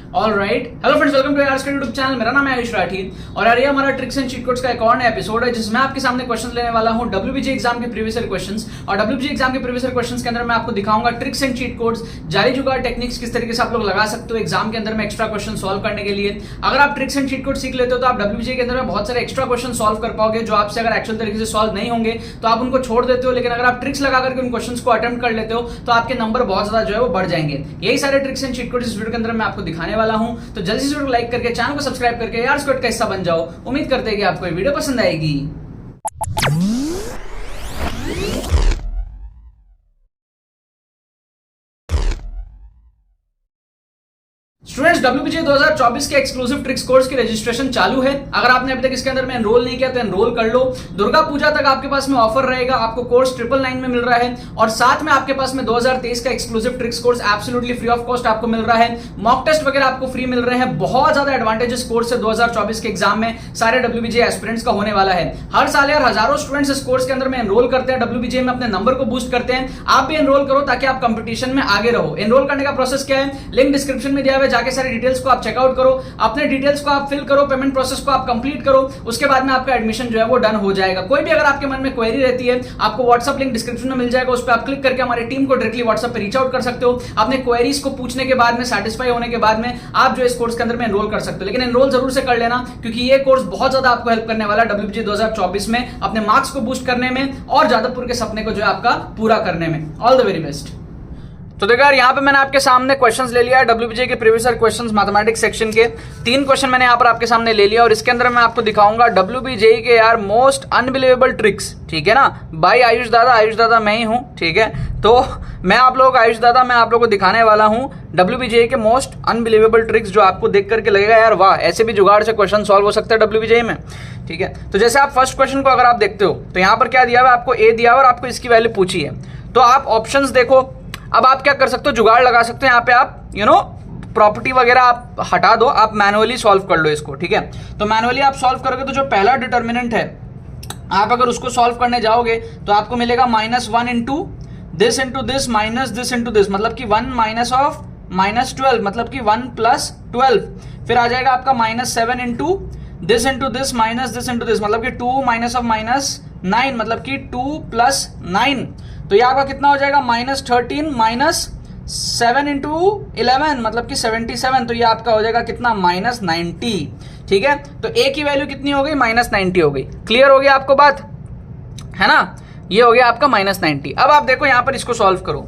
Alright, hello friends, welcome two hours का YouTube channel. मेरा नाम है आयुष राठी और यार ये हमारा ट्रिक्स एंड चीट कोड्स का एक और नया एपिसोड है जिसमें आपके सामने क्वेश्चन लेने वाला हूं डब्ल्यूबीजे एग्जाम के प्रीवियस ईयर क्वेश्चंस। और डब्ल्यूबीजे एग्जाम के प्रीवियस ईयर क्वेश्चंस के अंदर मैं आपको दिखाऊंगा ट्रिक्स एंड चीट कोड्स, जाली जुगाड़ टेक्निक्स किस तरीके से आप लोग लगा सकते हो एग्जाम के अंदर में एक्स्ट्रा क्वेश्चन सॉल्व करने के लिए। अगर आप ट्रिक्स एंड चीट कोड सीख लेते हो तो आप डब्ल्यूबीजे के अंदर में बहुत सारे एक्स्ट्रा क्वेश्चन सॉल्व कर पाओगे जो आपसे अगर एक्चुअल तरीके से सॉल्व नहीं होंगे तो आप उनको छोड़ देते हो, लेकिन अगर आप ट्रिक्स लगा करके उन क्वेश्चंस को अटेम्प्ट कर लेते हो तो आपके नंबर बहुत ज्यादा जो है वो बढ़ जाएंगे। यही सारे ट्रिक्स एंड चीट कोड इस वीडियो के अंदर मैं आपको दिखाने वाला हूं, तो जल्दी से वीडियो लाइक करके चैनल को सब्सक्राइब करके यार स्क्वाड का हिस्सा बन जाओ। उम्मीद करते हैं कि आपको ये वीडियो पसंद आएगी। स्टूडेंट्स, डब्ल्यूबीजे 2024 के एक्सक्लूसिव ट्रिक्स कोर्स की रजिस्ट्रेशन चालू है। अगर आपने अभी तक इसके अंदर में एनरोल नहीं किया तो एनरोल कर लो। दुर्गा पूजा तक आपके पास में ऑफर रहेगा, आपको कोर्स 999 में मिल रहा है और साथ में आपके पास में 2023 का exclusive tricks course absolutely free of cost आपको मिल रहा है। मॉक टेस्ट वगैरह आपको फ्री मिल रहे हैं। बहुत ज्यादा एडवांटेजेस कोर्स है 2024 के एग्जाम में सारे डब्ल्यूबीजे एस्पिरेंट्स का होने वाला है। हर साल यार हजारों स्टूडेंट्स इस कोर्स के अंदर में एनरोल करते हैं, डब्ल्यूबीजे में अपने नंबर को बूस्ट करते हैं। आप भी एनरोल करो ताकि आप कंपटीशन में आगे रहो। एनरोल करने का प्रोसेस क्या है, लिंक डिस्क्रिप्शन में दिया हुआ है, जाके सारी डिटेल्स को आप चेकआउट करो, अपने डिटेल्स को आप फिल करो, पेमेंट प्रोसेस को आप कंप्लीट करो, उसके बाद में आपका एडमिशन जो है वो डन हो जाएगा। कोई भी अगर आपके मन में क्वेरी रहती है आपको व्हाट्सएप लिंक डिस्क्रिप्शन में मिल जाएगा, उस पर आप क्लिक करके हमारी टीम को डायरेक्टली व्हाट्सएप पे रीच आउट कर सकते हो। अपने क्वेरीज को पूछने के बाद में सेटिस्फाई होने के बाद में आप जो इस कोर्स के अंदर में एनरोल कर सकते हो, लेकिन एनरोल जरूर से कर लेना क्योंकि ये कोर्स बहुत ज्यादा आपको हेल्प करने वाला है डब्ल्यूबीजे 2024 में अपने मार्क्स को बूस्ट करने में और जादवपुर के सपने को जो है आपका पूरा करने में। All the very best. तो देखो यार, यहाँ पे मैंने आपके सामने क्वेश्चंस ले लिया है डब्ल्यूबीजे के previous year questions mathematics section के। 3 क्वेश्चन मैंने यहाँ पर आपके सामने ले लिया और इसके अंदर मैं आपको दिखाऊंगा डब्ल्यूबीजे के यार मोस्ट अनबिलीवेबल ट्रिक्स, ठीक है ना। बाय आयुष दादा मैं ही हूँ, ठीक है। तो मैं आप लोगों को मैं आप लोगों को दिखाने वाला हूँ डब्ल्यूबीजे के मोस्ट अनबिलीवेबल ट्रिक्स जो आपको देख करके लगेगा यार वाह, ऐसे भी जुगाड़ से क्वेश्चन सॉल्व हो सकता है डब्ल्यूबीजे में, ठीक है। तो जैसे आप फर्स्ट क्वेश्चन को अगर आप देखते हो तो यहाँ पर क्या दिया हुआ है, आपको ए दिया हुआ और आपको इसकी वैल्यू पूछी है। तो आप ऑप्शंस देखो, अब आप क्या कर सकते हो, जुगाड़ लगा सकते हो। यहाँ पे आप प्रॉपर्टी वगैरह आप हटा दो, आप मैनुअली सॉल्व कर लो इसको, ठीक है। तो मैनुअली आप सॉल्व करोगे तो जो पहला डिटर्मिनेंट है आप अगर उसको सॉल्व करने जाओगे तो आपको मिलेगा -1 into this minus this into this, मतलब कि 1 माइनस ऑफ -12, मतलब कि 1 + 12। फिर आ जाएगा आपका -7 into this minus this into this, मतलब कि 2 माइनस ऑफ -9, मतलब कि 2 + 9। तो ये आपका कितना हो जाएगा -13 -7 इंटू 11, मतलब कि 77। तो ये आपका हो जाएगा कितना -90, ठीक है। तो ए की वैल्यू कितनी हो गई, -90 हो गई। क्लियर हो गया आपको बात, है ना। ये हो गया आपका -90। अब आप देखो यहाँ पर इसको सॉल्व करो।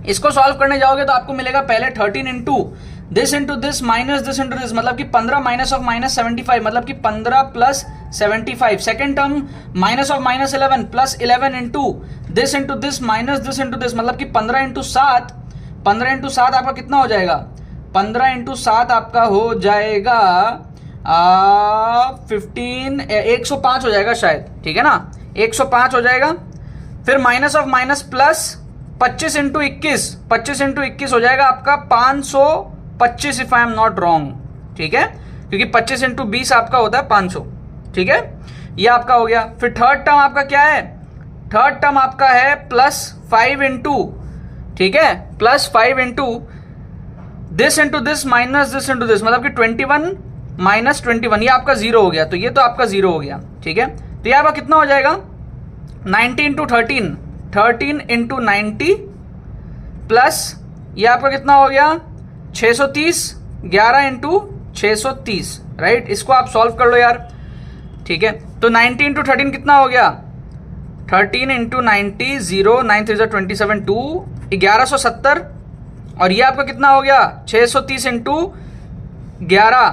इसको सॉल्व करने जाओगे तो आपको मिलेगा पहले 13 into this minus this into this, मतलब कि 15 माइनस ऑफ -75, मतलब कि 15 + 75। Second term minus of -11 + 11 into this minus this into this, मतलब कि 15 इंटू 7। 15 इंटू 7 आपका कितना हो जाएगा, 15 इंटू 7 आपका हो जाएगा 105 हो जाएगा शायद, ठीक है ना। 105 हो जाएगा। फिर minus of minus plus 25 into 21, 25 into 21 हो जाएगा आपका 525 if I am not wrong, ठीक है, क्योंकि 25 इंटू 20 आपका होता है 500, ठीक है। ये आपका हो गया। फिर थर्ड टर्म आपका क्या है, थर्ड टर्म आपका है +5 इंटू, ठीक है, +5 into this minus this into this, मतलब कि 21 - 21, ये आपका 0 हो गया। तो ये तो आपका 0 हो गया, ठीक है। तो ये आपका कितना हो जाएगा 90 इंटू 13 इंटू 90 प्लस ये आपका कितना हो गया 630, 11 इंटू 630, राइट। इसको आप सॉल्व कर लो यार, ठीक है। तो 90 इंटू 13 कितना हो गया, 13 इंटू 90, 0 9 3 27 2 1170। और ये आपका कितना हो गया 630 इंटू 11,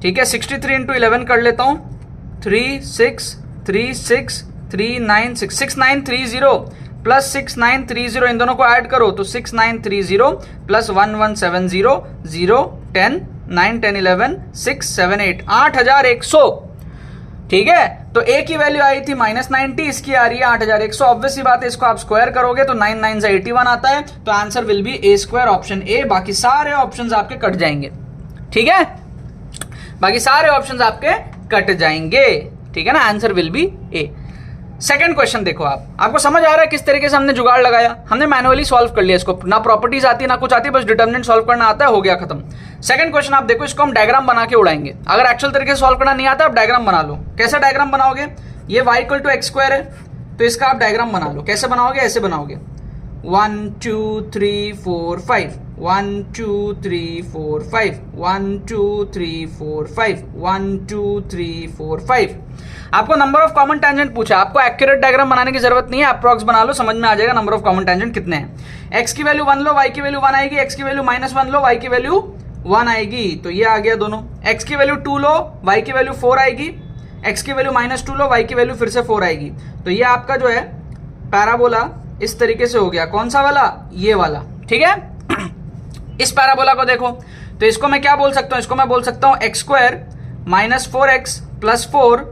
ठीक है। 63 इंटू 11 कर लेता हूँ, 3636396 6930 प्लस 6930, इन दोनों को ऐड करो तो 6930 प्लस 1170 0 10 9 10 11 6 7 8 8100, ठीक है। तो ए की वैल्यू आई थी -90, इसकी आ रही है 8100। ऑब्वियसली बात है, इसको आप स्क्वायर करोगे तो 9 9 से 81 आता है। तो answer will be A² option A. बाकी सारे ऑप्शंस आपके कट जाएंगे, ठीक है, बाकी सारे ऑप्शंस आपके कट जाएंगे, ठीक है ना। Answer will be A. Second question देखो, आपको समझ आ रहा है किस तरीके से हमने जुगाड़ लगाया, हमने मैनुअली सॉल्व कर लिया इसको, ना प्रॉपर्टीज आती ना कुछ आती, बस डिटर्मिनेंट सॉल्व करना आता है, हो गया खत्म। सेकंड क्वेश्चन आप देखो, इसको हम डायग्राम बना के उड़ाएंगे। अगर एक्चुअल तरीके से सॉल्व करना नहीं आता आप डायग्राम बना लो। कैसे डायग्राम बनाओगे, ये y equal to x square है तो इसका आप डायग्राम बना लो। कैसे बनाओगे, ऐसे बनाओगे 1 2 3 4 5 1 2 3 4 5 1 2 3 4 5 1 2 3 4 5। आपको नंबर ऑफ कॉमन टेंजेंट पूछा, आपको एक्यूरेट डायग्राम बनाने की जरूरत नहीं है, अप्रॉक्स बना लो, समझ में आ जाएगा नंबर ऑफ कॉमन टेंजेंट कितने हैं। x की वैल्यू 1 लो, y की वैल्यू 1 आएगी, x की वैल्यू -1 लो, y की वैल्यू 1 आएगी, तो ये आ गया दोनों। x की वैल्यू 2 लो, y की वैल्यू 4 आएगी, x की वैल्यू -2 लो, y की वैल्यू फिर से 4 आएगी, तो ये आपका जो है पैराबोला इस तरीके से हो गया। कौन सा वाला, ये वाला, ठीक है। इस पैराबोला को देखो तो इसको मैं क्या बोल सकता हूं, इसको मैं बोल सकता हूं x स्क्वायर -4x + 4,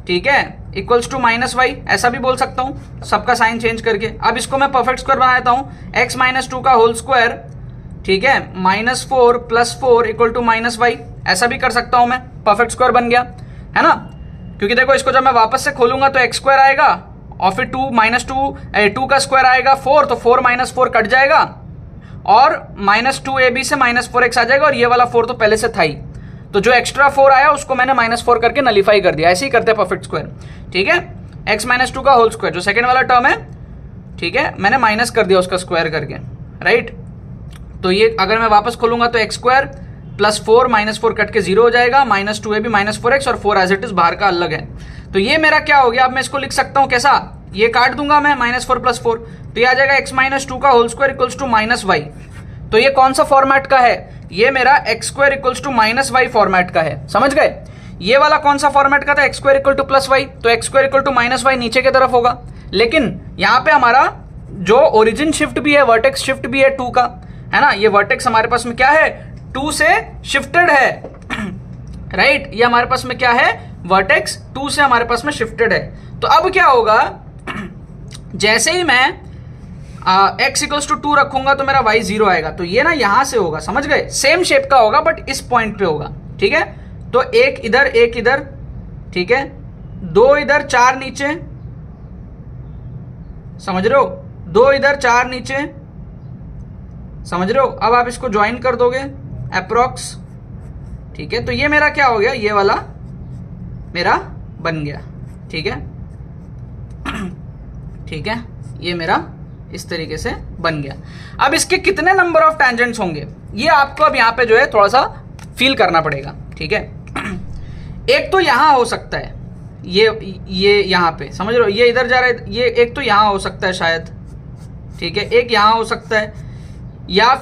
ठीक है, इक्वल्स टू -y, ऐसा भी बोल सकता हूं सबका साइन चेंज करके। अब इसको मैं परफेक्ट स्क्वायर बना देता हूं, x -2 का होल स्क्वायर, ठीक है, -4 + 4 इक्वल टू -y, ऐसा भी कर सकता हूं मैं, परफेक्ट स्क्वायर बन गया, है ना। क्योंकि देखो इसको जब मैं वापस से खोलूंगा तो x स्क्वायर आएगा और फिर 2 का स्क्वायर आएगा 4, तो 4 - 4 कट जाएगा और -2ab से -4x आ जाएगा, और ये वाला 4 तो पहले से था ही, तो जो एक्स्ट्रा 4 आया उसको मैंने -4 करके नलीफाई कर दिया। ऐसे ही करते हैं परफेक्ट स्क्वायर, ठीक है। x -2 का होल स्क्वायर जो सेकंड वाला टर्म है, ठीक है, मैंने माइनस कर दिया उसका स्क्वायर करके, राइट। तो ये अगर मैं वापस खोलूंगा तो x स्क्वायर + 4 -4 कट के 0 हो जाएगा, -2ab -4x और 4 एज इट इज बाहर का अलग है। तो ये मेरा क्या हो गया, अब मैं इसको लिख सकता हूं कैसा, ये काट दूंगा मैं, -4 + 4, तो ये आ जाएगा x -2 का whole square equals to -y। तो ये कौन सा फॉर्मेट का है, ये मेरा x square equals to -y format का है, समझ गए। ये वाला कौन सा फॉर्मेट का था, x square equal to +y, तो x square equal to -y नीचे की तरफ होगा। लेकिन यहाँ पे हमारा जो ओरिजिन शिफ्ट भी है, वर्टेक्स शिफ्ट भी है 2 का, है ना। ये वर्टेक्स हमारे पास में क्या है, 2 से शिफ्टेड है, राइट। ये हमारे पास में क्या है, वर्टेक्स 2 से हमारे पास में शिफ्टेड है। तो अब क्या होगा, जैसे ही मैं x इक्वल्स टू 2 रखूंगा तो मेरा y 0 आएगा, तो ये ना यहां से होगा, समझ गए, सेम शेप का होगा बट इस पॉइंट पे होगा, ठीक है। तो एक इधर, ठीक है, 2 इधर 4 नीचे, समझ रहे हो, 2 इधर 4 नीचे, समझ रहे हो। अब आप इसको ज्वाइन कर दोगे अप्रॉक्स, ठीक है, तो ये मेरा क्या हो गया, ये वाला मेरा बन गया, ठीक है, ठीक है, ये मेरा इस तरीके से बन गया। अब इसके कितने नंबर ऑफ टेंजेंट्स होंगे ये आपको अब यहां पे जो है थोड़ा सा फील करना पड़ेगा, ठीक है। एक तो यहां हो सकता है, ये यहां पे, समझ रहे हो, ये इधर जा रहा है, ये एक तो यहां हो सकता है शायद, ठीक है, एक यहां हो सकता है, या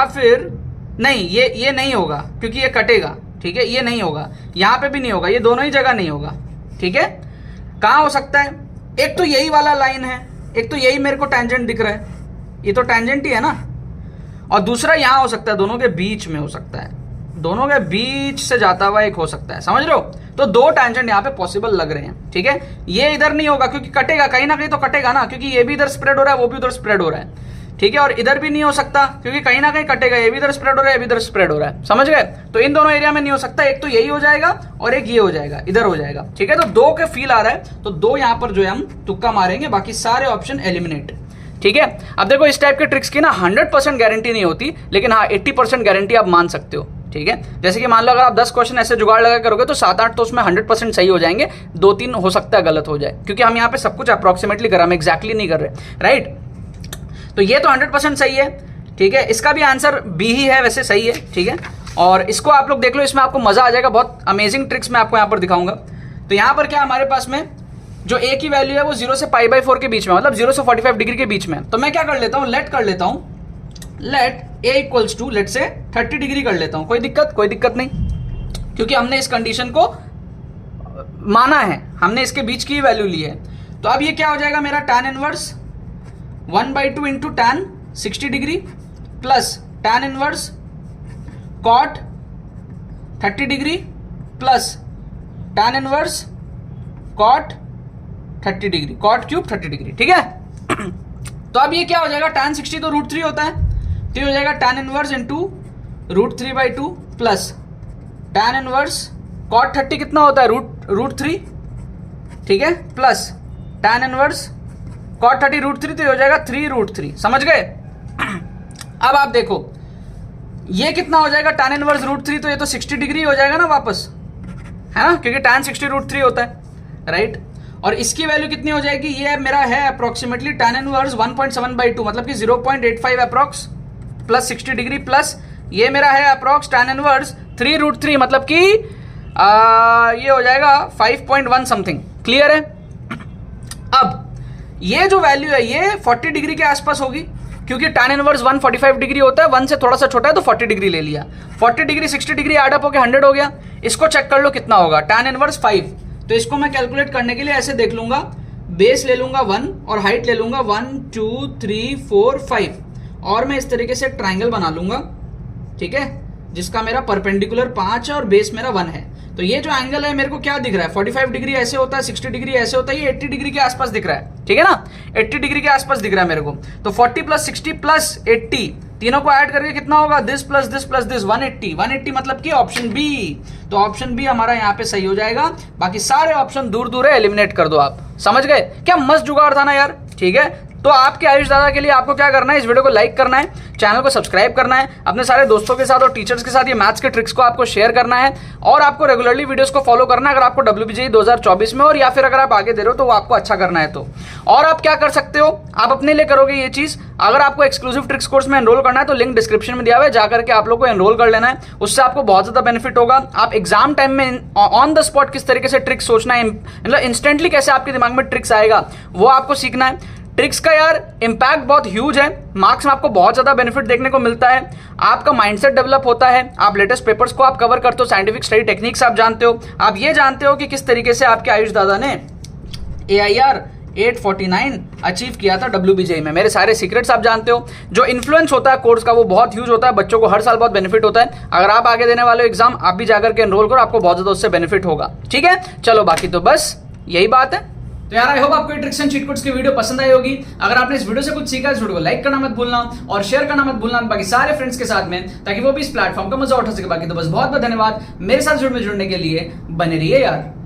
फिर नहीं, ये नहीं होगा क्योंकि ये कटेगा, ठीक है, ये नहीं होगा, यहां पे भी नहीं होगा, ये दोनों ही जगह नहीं होगा, ठीक है। कहां हो सकता है, एक तो यही वाला लाइन है, एक तो यही मेरे को टेंजेंट दिख रहा है, ये तो टेंजेंट ही है ना, और दूसरा यहां हो सकता है, दोनों के बीच में हो सकता है, दोनों के बीच से जाता हुआ एक हो सकता है, समझ रहे हो। तो 2 टेंजेंट यहां पे पॉसिबल लग रहे हैं, ठीक है। ये इधर नहीं होगा क्योंकि कटेगा, कहीं ना कहीं तो कटेगा ना, क्योंकि ये भी इधर स्प्रेड हो रहा है, वो भी उधर स्प्रेड हो रहा है, ठीक है। और इधर भी नहीं हो सकता क्योंकि कहीं ना कहीं कटेगा, ये भी इधर स्प्रेड हो रहा है, ये भी इधर स्प्रेड हो रहा है, समझ गए। तो इन दोनों एरिया में नहीं हो सकता, एक तो यही हो जाएगा और एक ये हो जाएगा, इधर हो जाएगा, ठीक है। तो 2 के फील आ रहा है, तो 2 यहां पर जो है हम तुक्का मारेंगे, बाकी सारे ऑप्शन एलिमिनेट, ठीक है। अब देखो इस टाइप के ट्रिक्स की ना 100% गारंटी नहीं होती, लेकिन हाँ 80% गारंटी आप मान सकते हो, ठीक है। जैसे कि मान लो अगर आप 10 क्वेश्चन ऐसे जुगाड़ लगा करोगे तो 7-8 तो उसमें 100% सही हो जाएंगे, 2-3 हो सकता है गलत हो जाए, क्योंकि हम यहाँ पे सब कुछ अप्रोक्सीमेटली कर रहे हैं, हम एग्जैक्टली नहीं कर रहे, राइट। तो ये तो 100% सही है, ठीक है। इसका भी आंसर बी ही है, वैसे सही है, ठीक है। और इसको आप लोग देख लो, इसमें आपको मजा आ जाएगा, बहुत अमेजिंग ट्रिक्स मैं आपको यहाँ पर दिखाऊंगा। तो यहाँ पर क्या हमारे पास में जो a की वैल्यू है वो 0 से π/4 के बीच में, मतलब 0 से 45 डिग्री के बीच में। तो मैं क्या कर लेता हूँ, लेट कर लेता हूँ, let a equals to let say 30 degree कर लेता हूँ, कोई दिक्कत नहीं, क्योंकि हमने इस कंडीशन को माना है, हमने इसके बीच की वैल्यू ली है। तो अब ये क्या हो जाएगा मेरा, tan inverse 1/2 into tan 60 degree plus tan inverse cot 30 degree plus tan inverse cot 30 degree, cot cube 30 degree, ठीक है। तो अब ये क्या हो जाएगा, tan 60 तो √3 होता है, तो ये हो जाएगा tan inverse into √3/2 plus tan inverse cot 30 कितना होता है, √3, ठीक है, प्लस tan इनवर्स cot 30 √3, तो हो जाएगा 3 √3। समझ गए? अब आप देखो ये कितना हो जाएगा tan इनवर्स √3, तो ये तो 60 डिग्री हो जाएगा ना वापस, है ना, क्योंकि tan 60 √3 होता है, राइट। और इसकी वैल्यू कितनी हो जाएगी, ये मेरा है अप्रोक्सीमेटली tan इनवर्स 1.7/2, मतलब कि 0.85 अप्रोक्स प्लस 60 डिग्री, प्लस ये मेरा है अप्रोक्स tan इनवर्स 3 √3, मतलब कि ये हो जाएगा 5.1 समथिंग। क्लियर है? अब ये जो वैल्यू है ये 40 डिग्री के आसपास होगी, क्योंकि tan इनवर्स 145 डिग्री होता है, 1 से थोड़ा सा छोटा है तो 40 डिग्री ले लिया। 40 डिग्री 60 डिग्री एड अप होकर 100 हो गया। इसको चेक कर लो कितना होगा, tan इनवर्स 5। तो इसको मैं कैलकुलेट करने के लिए ऐसे देख लूंगा, बेस ले लूंगा 1 और हाइट ले लूंगा 1 2 3 4 5, और मैं इस तरीके से एक ट्राइंगल बना लूंगा, ठीक है, जिसका मेरा परपेंडिकुलर 5 है और बेस मेरा 1 है। तो ये जो एंगल है मेरे को क्या दिख रहा है, 45 डिग्री ऐसे होता है, 60 डिग्री ऐसे होता है, ये 80 डिग्री के आसपास दिख रहा है, ठीक है ना, 80 डिग्री के आसपास दिख रहा है मेरे को। तो 40 + 60 + 80 तीनों को ऐड करके कितना होगा, this plus this plus this, 180। 180 मतलब कि ऑप्शन बी। तो ऑप्शन बी हमारा यहाँ पे सही हो जाएगा। बाकी सारे ऑप्शन दूर दूर है, एलिमिनेट कर दो आप। समझ गए? क्या मस्त जुगाड़ था ना यार। ठीक है, तो आपके आयुष दादा के लिए आपको क्या करना है, इस वीडियो को लाइक करना है, चैनल को सब्सक्राइब करना है, अपने सारे दोस्तों के साथ और टीचर्स के साथ ये मैथ्स के ट्रिक्स को आपको शेयर करना है, और आपको रेगुलरली वीडियोस को फॉलो करना है अगर आपको WBJE 2024 में, और या फिर अगर आप आगे दे रहे हो तो वो आपको अच्छा करना है तो। और आप क्या कर सकते हो, आप अपने लिए करोगे ये चीज। अगर आपको एक्सक्लूसिव ट्रिक्स कोर्स में एनरोल करना है तो लिंक डिस्क्रिप्शन में दिया हुआ है, जाकर के आप लोग को एनरोल कर लेना है, उससे आपको बहुत ज्यादा बेनिफिट होगा। आप एग्जाम टाइम में ऑन द स्पॉट किस तरीके से ट्रिक्स सोचना है, मतलब इंस्टेंटली कैसे आपके दिमाग में ट्रिक्स आएगा वो आपको सीखना है। ट्रिक्स का यार इंपैक्ट बहुत ह्यूज है, मार्क्स में आपको बहुत ज्यादा बेनिफिट देखने को मिलता है, आपका माइंडसेट डेवलप होता है, आप लेटेस्ट पेपर्स को आप कवर करते हो, साइंटिफिक स्टडी टेक्निक्स आप जानते हो, आप ये जानते हो कि किस तरीके से आपके आयुष दादा ने AIR 849 अचीव किया था WBJE में। मेरे सारे सीक्रेट्स आप जानते हो। जो इन्फ्लुएंस होता है कोर्स का वो बहुत ह्यूज होता है, बच्चों को हर साल बहुत बेनिफिट होता है। अगर आप आगे देने वाले हो एग्जाम, आप भी जाकर के एनरोल करो, आपको बहुत ज्यादा उससे बेनिफिट होगा। ठीक है, चलो बाकी तो बस यही बात है। तो यार आई होप आपको ट्रिक्स एंड चीट कोड्स की वीडियो पसंद आई होगी। अगर आपने इस वीडियो से कुछ सीखा, इस वीडियो को लाइक करना मत भूलना और शेयर करना मत भूलना बाकी सारे फ्रेंड्स के साथ में, ताकि वो भी इस प्लेटफॉर्म का मजा उठा सके। बाकी तो बस बहुत बहुत धन्यवाद मेरे साथ जुड़ने के लिए। बने रहिए यार।